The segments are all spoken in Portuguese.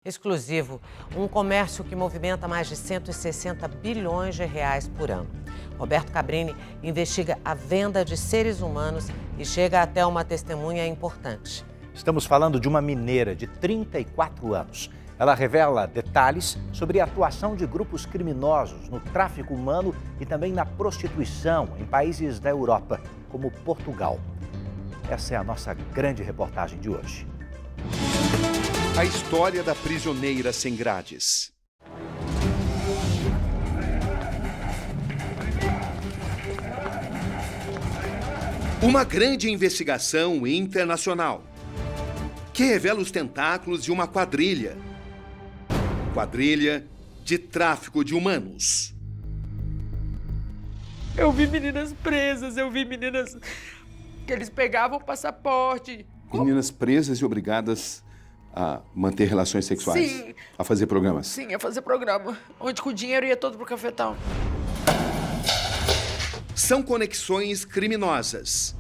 Exclusivo, um comércio que movimenta mais de 160 bilhões de reais por ano. Roberto Cabrini investiga a venda de seres humanos e chega até uma testemunha importante. Estamos falando de uma mineira de 34 anos. Ela revela detalhes sobre a atuação de grupos criminosos no tráfico humano e também na prostituição em países da Europa, como Portugal. Essa é a nossa grande reportagem de hoje. A história da prisioneira sem grades. Uma grande investigação internacional que revela os tentáculos de uma quadrilha de tráfico de humanos. Eu vi meninas presas, eu vi meninas que eles pegavam o passaporte. Meninas presas e obrigadas a manter relações sexuais. Sim. A fazer programas. Sim, ia fazer programa, onde o dinheiro ia todo pro cafetão. São conexões criminosas.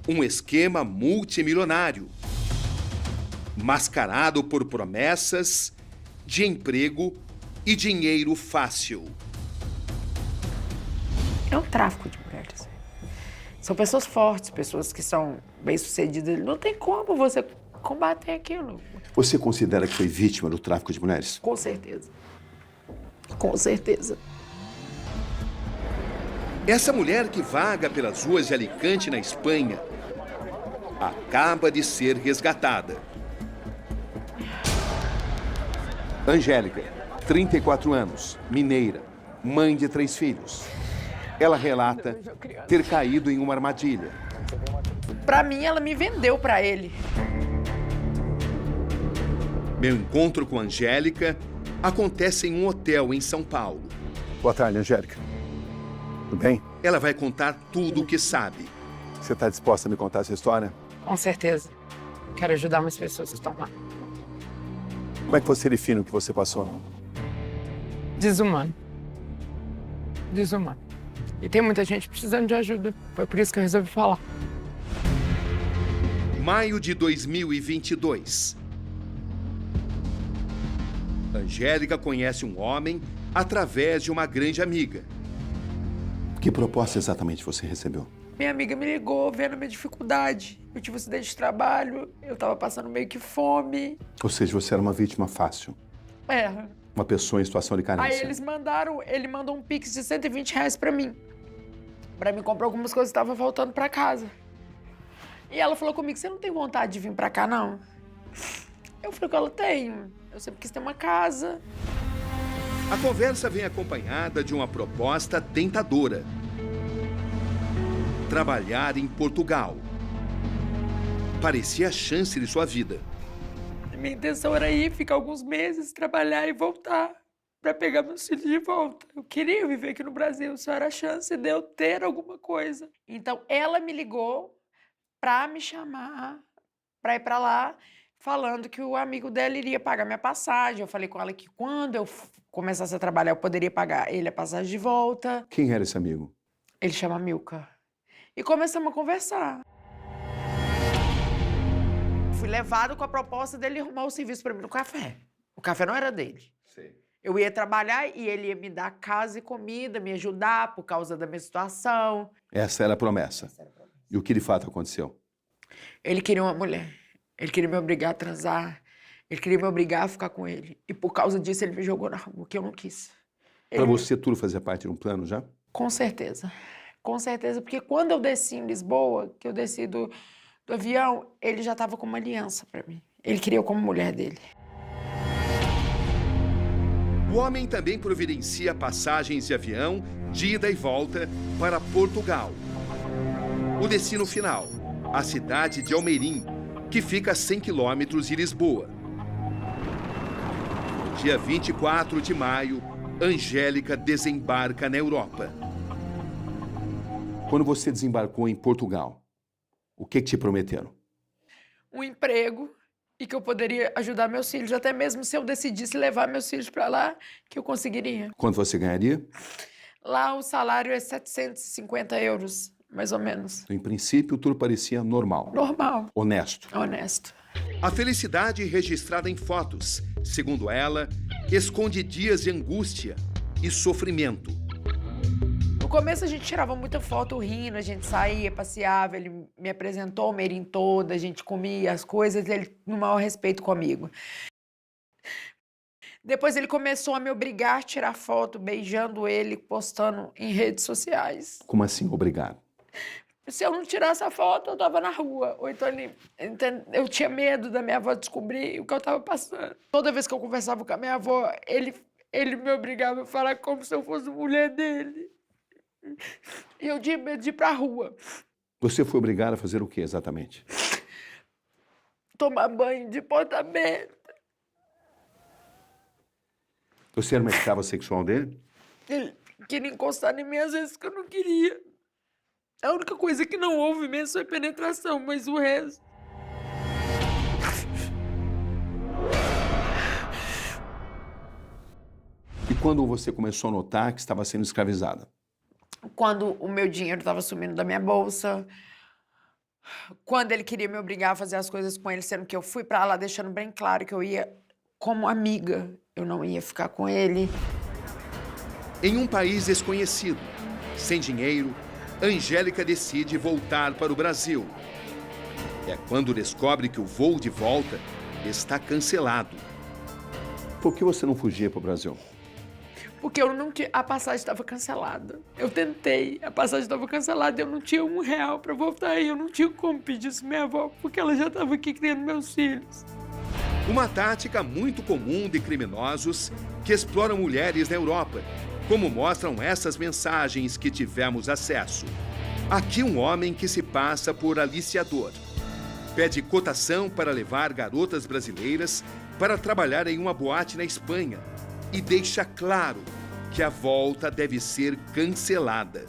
Um esquema multimilionário, mascarado por promessas de emprego e dinheiro fácil. É um tráfico de mulheres. São pessoas fortes, pessoas que são bem-sucedidas. Não tem como você combater aquilo. Você considera que foi vítima do tráfico de mulheres? Com certeza. Com certeza. Essa mulher que vaga pelas ruas de Alicante, na Espanha, acaba de ser resgatada. Angélica, 34 anos, mineira, mãe de 3 filhos. Ela relata ter caído em uma armadilha. Pra mim, ela me vendeu pra ele. Meu encontro com Angélica acontece em um hotel em São Paulo. Boa tarde, Angélica. Tudo bem? Ela vai contar tudo o que sabe. Você está disposta a me contar essa história? Com certeza. Quero ajudar umas pessoas que estão lá. Como é que você define o que você passou? Desumano. Desumano. E tem muita gente precisando de ajuda. Foi por isso que eu resolvi falar. Maio de 2022. Angélica conhece um homem através de uma grande amiga. Que proposta exatamente você recebeu? Minha amiga me ligou vendo a minha dificuldade. Eu tive um acidente de trabalho, eu tava passando meio que fome. Ou seja, você era uma vítima fácil. É. Uma pessoa em situação de carência. Aí ele mandou um pix de 120 reais pra mim. Pra mim comprar algumas coisas que estavam faltando pra casa. E ela falou comigo, você não tem vontade de vir pra cá, não? Eu falei com ela, tenho. Eu sempre quis ter uma casa. A conversa vem acompanhada de uma proposta tentadora. Trabalhar em Portugal. Parecia a chance de sua vida. Minha intenção era ir, ficar alguns meses, trabalhar e voltar. Pra pegar meus filhos de volta. Eu queria viver aqui no Brasil, só era a chance de eu ter alguma coisa. Então, ela me ligou pra me chamar pra ir pra lá, falando que o amigo dela iria pagar minha passagem. Eu falei com ela que quando eu começasse a trabalhar, eu poderia pagar ele a passagem de volta. Quem era esse amigo? Ele chama Milka. E começamos a conversar. Fui levado com a proposta dele arrumar o serviço pra mim no café. O café não era dele. Sim. Eu ia trabalhar e ele ia me dar casa e comida, me ajudar por causa da minha situação. Essa era a promessa. E o que de fato aconteceu? Ele queria uma mulher. Ele queria me obrigar a transar. Ele queria me obrigar a ficar com ele. E por causa disso ele me jogou na rua, que eu não quis. Para você tudo fazia parte de um plano já? Com certeza. Com certeza, porque quando eu desci em Lisboa, que eu desci do avião, ele já estava com uma aliança para mim. Ele queria eu como mulher dele. O homem também providencia passagens de avião de ida e volta para Portugal. O destino final, a cidade de Almeirim, que fica a 100 quilômetros de Lisboa. No dia 24 de maio, Angélica desembarca na Europa. Quando você desembarcou em Portugal, o que te prometeram? Um emprego e que eu poderia ajudar meus filhos, até mesmo se eu decidisse levar meus filhos para lá, que eu conseguiria. Quanto você ganharia? Lá o salário é 750 euros, mais ou menos. Em princípio, tudo parecia normal. Normal. Honesto. Honesto. A felicidade registrada em fotos, segundo ela, esconde dias de angústia e sofrimento. No começo a gente tirava muita foto rindo, a gente saía, passeava, ele me apresentou o Merim toda, a gente comia as coisas, ele no maior respeito comigo. Depois ele começou a me obrigar a tirar foto, beijando ele, postando em redes sociais. Como assim, obrigado? Se eu não tirasse a foto, eu tava na rua. Ou então eu tinha medo da minha avó descobrir o que eu tava passando. Toda vez que eu conversava com a minha avó, ele me obrigava a falar como se eu fosse mulher dele. E eu tinha medo de ir pra rua. Você foi obrigado a fazer o que exatamente? Tomar banho de porta aberta. Você era uma escrava sexual dele? Ele queria encostar em mim às vezes que eu não queria. A única coisa que não houve mesmo foi penetração, mas o resto... E quando você começou a notar que estava sendo escravizada? Quando o meu dinheiro estava sumindo da minha bolsa, quando ele queria me obrigar a fazer as coisas com ele, sendo que eu fui pra lá deixando bem claro que eu ia como amiga, eu não ia ficar com ele. Em um país desconhecido, sem dinheiro, Angélica decide voltar para o Brasil. É quando descobre que o voo de volta está cancelado. Por que você não fugia para o Brasil? Porque eu não tinha, a passagem estava cancelada. Eu tentei, a passagem estava cancelada, eu não tinha R$1 para voltar e eu não tinha como pedir isso à minha avó, porque ela já estava aqui criando meus filhos. Uma tática muito comum de criminosos que exploram mulheres na Europa, como mostram essas mensagens que tivemos acesso. Aqui um homem que se passa por aliciador. Pede cotação para levar garotas brasileiras para trabalhar em uma boate na Espanha e deixa claro que a volta deve ser cancelada.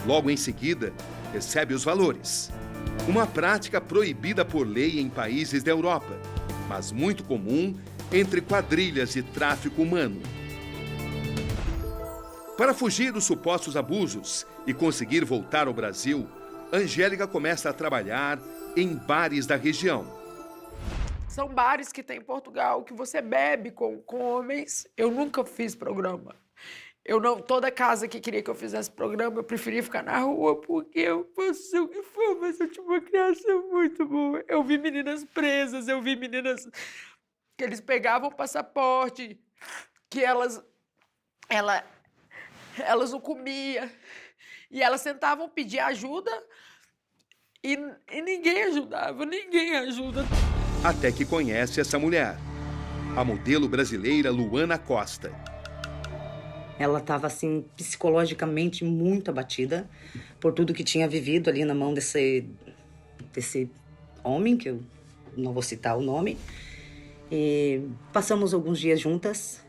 Logo em seguida, recebe os valores. Uma prática proibida por lei em países da Europa, mas muito comum entre quadrilhas de tráfico humano. Para fugir dos supostos abusos e conseguir voltar ao Brasil, Angélica começa a trabalhar em bares da região. São bares que tem em Portugal, que você bebe com homens. Eu nunca fiz programa. Toda casa que queria que eu fizesse programa, eu preferia ficar na rua, porque eu posso ser o que for, mas eu tive uma criação muito boa. Eu vi meninas presas, eu vi meninas que eles pegavam passaporte, que elas não comiam, e elas tentavam pedir ajuda e ninguém ajudava, ninguém ajuda. Até que conhece essa mulher, a modelo brasileira Luana Costa. Ela estava, assim, psicologicamente muito abatida por tudo que tinha vivido ali na mão desse homem, que eu não vou citar o nome. E passamos alguns dias juntas,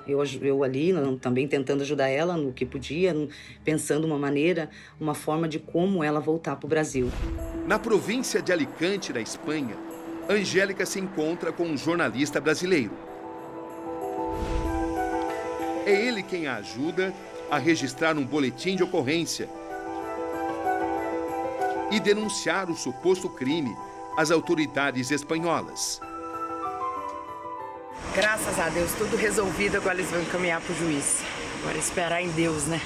eu ali também tentando ajudar ela no que podia, pensando uma forma de como ela voltar para o Brasil. Na província de Alicante, na Espanha, Angélica se encontra com um jornalista brasileiro. É ele quem a ajuda a registrar um boletim de ocorrência e denunciar o suposto crime às autoridades espanholas. Graças a Deus, tudo resolvido, agora eles vão encaminhar para o juiz. Agora esperar em Deus, né?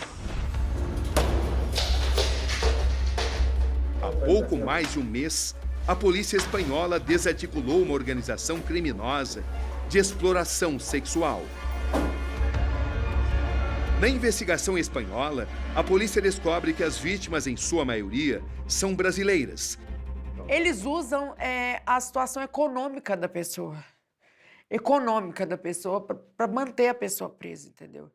Há pouco mais de um mês, a polícia espanhola desarticulou uma organização criminosa de exploração sexual. Na investigação espanhola, a polícia descobre que as vítimas, em sua maioria, são brasileiras. Eles usam a situação econômica da pessoa. Para manter a pessoa presa, entendeu?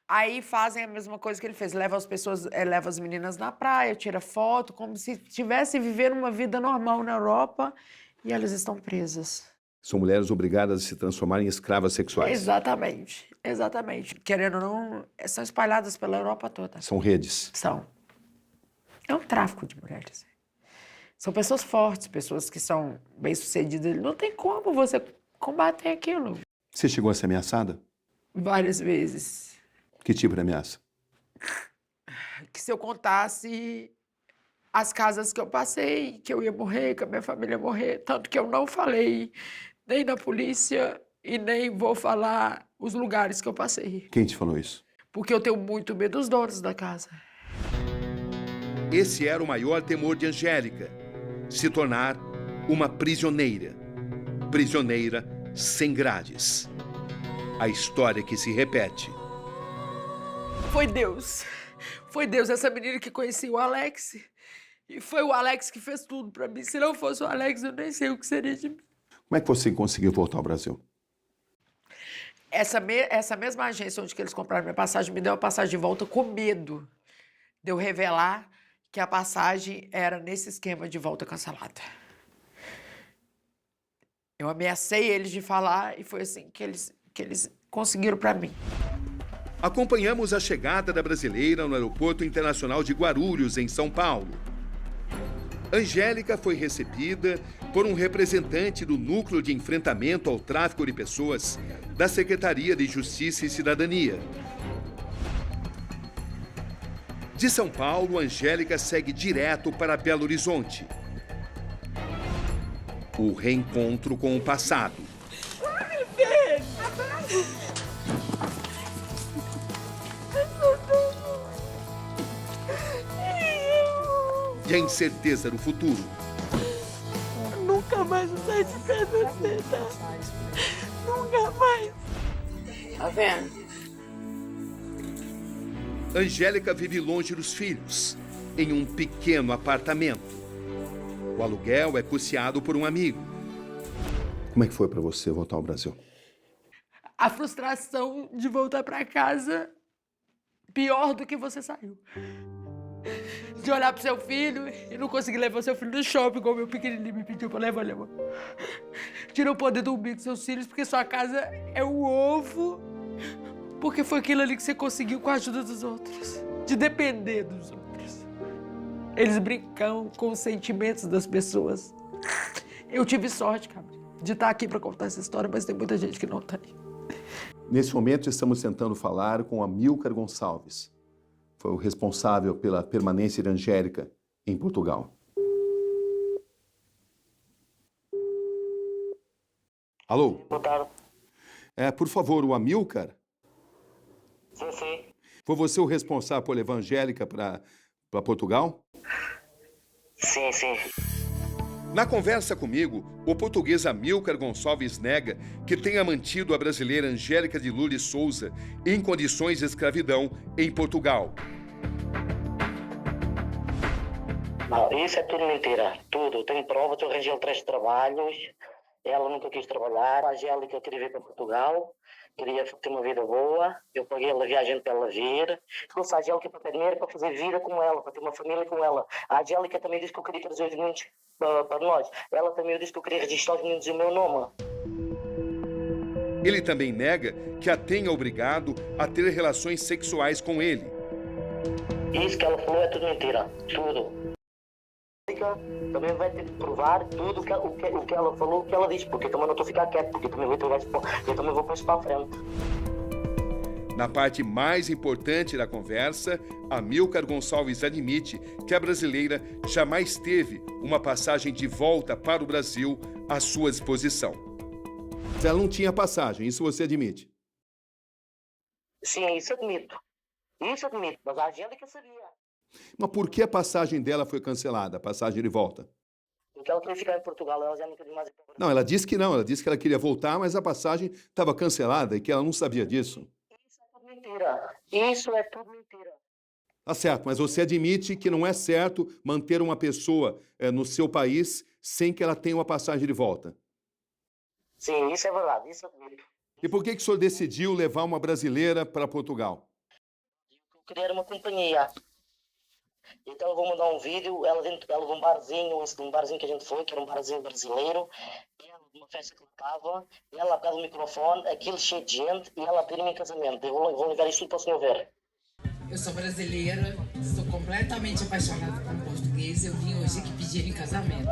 Aí fazem a mesma coisa que ele fez, leva as meninas na praia, tira foto, como se estivessem vivendo uma vida normal na Europa e elas estão presas. São mulheres obrigadas a se transformar em escravas sexuais. Exatamente, exatamente. Querendo ou não, são espalhadas pela Europa toda. São redes. São. É um tráfico de mulheres. São pessoas fortes, pessoas que são bem-sucedidas. Não tem como você combater aquilo. Você chegou a ser ameaçada? Várias vezes. Que tipo de ameaça? Que se eu contasse, as casas que eu passei, que eu ia morrer, que a minha família ia morrer. Tanto que eu não falei nem na polícia e nem vou falar os lugares que eu passei. Quem te falou isso? Porque eu tenho muito medo dos donos da casa. Esse era o maior temor de Angélica: se tornar uma prisioneira. Prisioneira sem grades. A história que se repete. Foi Deus. Foi Deus, essa menina que conhecia o Alex. E foi o Alex que fez tudo pra mim. Se não fosse o Alex, eu nem sei o que seria de mim. Como é que você conseguiu voltar ao Brasil? Essa mesma agência onde que eles compraram minha passagem me deu a passagem de volta com medo de eu revelar que a passagem era nesse esquema de volta cancelada. Eu ameacei eles de falar e foi assim que eles conseguiram pra mim. Acompanhamos a chegada da brasileira no Aeroporto Internacional de Guarulhos, em São Paulo. Angélica foi recebida por um representante do Núcleo de Enfrentamento ao Tráfico de Pessoas da Secretaria de Justiça e Cidadania. De São Paulo, Angélica segue direto para Belo Horizonte. O reencontro com o passado. E a incerteza do futuro. Nunca mais vou sair de perto de você, tá? Nunca mais. Tá vendo? Angélica vive longe dos filhos, em um pequeno apartamento. O aluguel é custeado por um amigo. Como é que foi para você voltar ao Brasil? A frustração de voltar pra casa pior do que você saiu. De olhar pro seu filho e não conseguir levar o seu filho no shopping, como o meu pequenininho me pediu pra levar. De não poder dormir com seus filhos, porque sua casa é o ovo. Porque foi aquilo ali que você conseguiu com a ajuda dos outros. De depender dos outros. Eles brincam com os sentimentos das pessoas. Eu tive sorte, cara, de estar aqui pra contar essa história, mas tem muita gente que não tem. Nesse momento, estamos tentando falar com Amílcar Gonçalves. Foi o responsável pela permanência de Angélica em Portugal. Alô? Boa tarde. Por favor, o Amílcar? Sim, sim. Foi você o responsável por levar a Angélica para Portugal? Sim, sim. Na conversa comigo, o português Amílcar Gonçalves nega que tenha mantido a brasileira Angélica de Lourdes Souza em condições de escravidão em Portugal. Não, isso é tudo mentira. Tudo. Tenho provas, eu arranjei 3 trabalhos. Ela nunca quis trabalhar. A Angélica queria vir para Portugal. Queria ter uma vida boa. Eu paguei a viagem para ela vir. Trouxe a Angélica para ter dinheiro para fazer vida com ela, para ter uma família com ela. A Angélica também disse que eu queria trazer os meninos para nós. Ela também disse que eu queria registrar os meninos em meu nome. Ele também nega que a tenha obrigado a ter relações sexuais com ele. Isso que ela falou é tudo mentira. Tudo. Também vai ter que provar tudo o que ela falou, o que ela disse, porque eu também não estou a ficar quieto, porque eu também vou pôr isso para a frente. Na parte mais importante da conversa, Amílcar Gonçalves admite que a brasileira jamais teve uma passagem de volta para o Brasil à sua disposição. Ela não tinha passagem, isso você admite? Sim, isso admito. Isso admito, mas a Angélica sabia. Mas por que a passagem dela foi cancelada, a passagem de volta? Porque ela queria ficar em Portugal, ela já não queria mais ir para o Brasil. Não, ela disse que não, ela disse que ela queria voltar, mas a passagem estava cancelada e que ela não sabia disso. Isso é tudo mentira. Isso é tudo mentira. Tá certo, mas você admite que não é certo manter uma pessoa no seu país sem que ela tenha uma passagem de volta. Sim, isso é verdade, isso eu admito. E por que o senhor decidiu levar uma brasileira para Portugal? Eu queria era uma companhia. Então eu vou mandar um vídeo, ela de um barzinho que a gente foi, que era um barzinho brasileiro, ela de uma festa que ela estava, ela pega o microfone, aquilo cheio de gente, e ela pede-me em casamento. Eu vou ligar isto tudo para o senhor ver. Eu sou brasileira, sou completamente apaixonada por um português, eu vim hoje aqui pedir ele em casamento.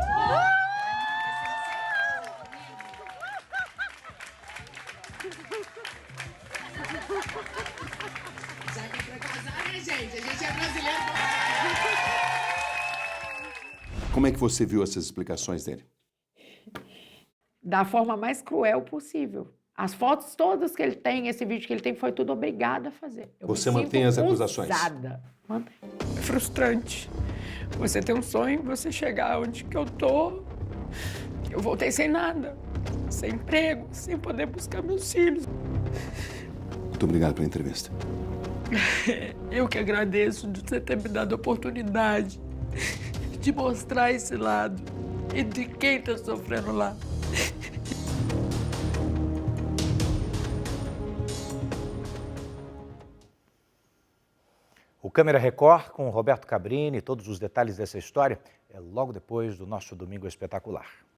Já que pra casar, né, gente? A gente é brasileiro. Como é que você viu essas explicações dele? Da forma mais cruel possível. As fotos todas que ele tem, esse vídeo que ele tem, foi tudo obrigado a fazer. Eu Você me mantém sinto as acusações? usada. É frustrante. Você tem um sonho, você chegar onde que eu tô. Eu voltei sem nada, sem emprego, sem poder buscar meus filhos. Muito obrigado pela entrevista. Eu que agradeço de você ter me dado a oportunidade de mostrar esse lado e de quem está sofrendo lá. O Câmera Record, com Roberto Cabrini, todos os detalhes dessa história, é logo depois do nosso Domingo Espetacular.